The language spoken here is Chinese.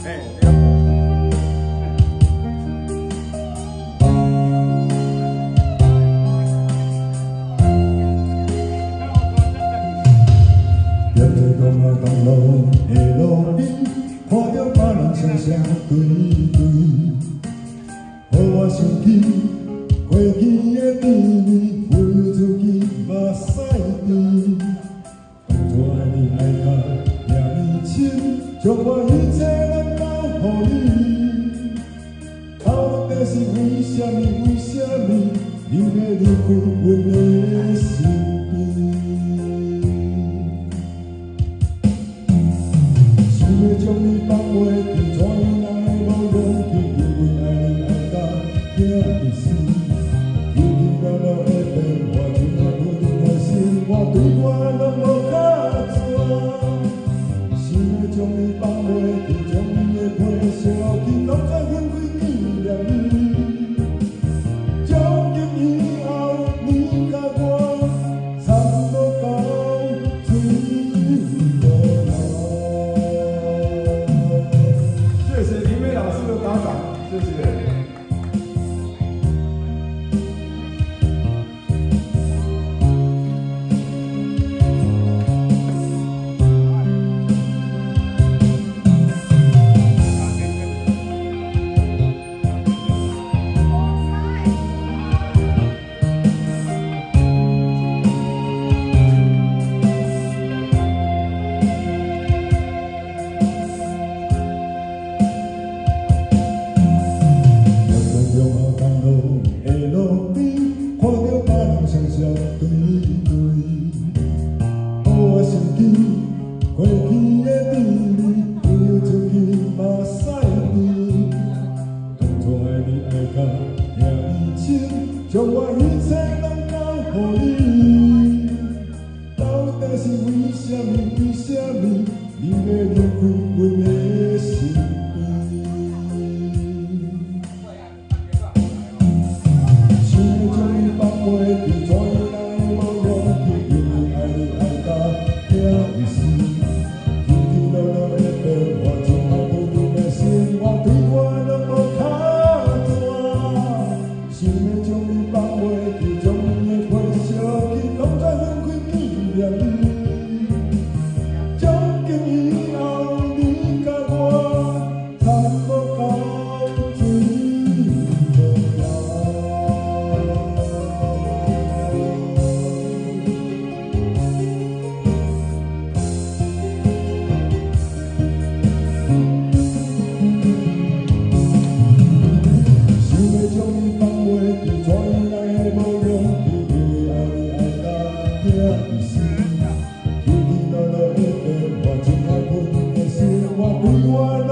哎，对。踮在公路公路的路边，看到别人双双对对，予我想起过去的甜蜜，飞出去目屎甜。当初爱你爱甲遐尼深，将我一切拢交予你。到底是为什么？为什么你要离开阮的身边？ 要将你放袂记，怎样人会无勇气？因为爱你爱到痛至死，轻轻柔柔的变化，怎啊不停的心话，对我拢无卡纸。想要将你放袂记，将你的皮烧去，拢再分开纪念你。从今以后，你甲我参无到水无流。 谢谢林美老师的打赏，谢谢。过去的甜蜜，流出去目屎甜。当初爱你爱到遐尼深，将我一切拢交予你。到底是为什么？为什么你要离开阮的身边？想要将你放袂记，怎样人会无勇气？因为爱你爱到痛至死。 想要将你放袂记，将你的皮烧去，拢再分开纪念你。从今以后，你甲我参无到水无流。想要将你放。 怎样人会无勇气？因为爱你爱到痛至死，起起落落的变化，怎啊不停的生活，对我拢。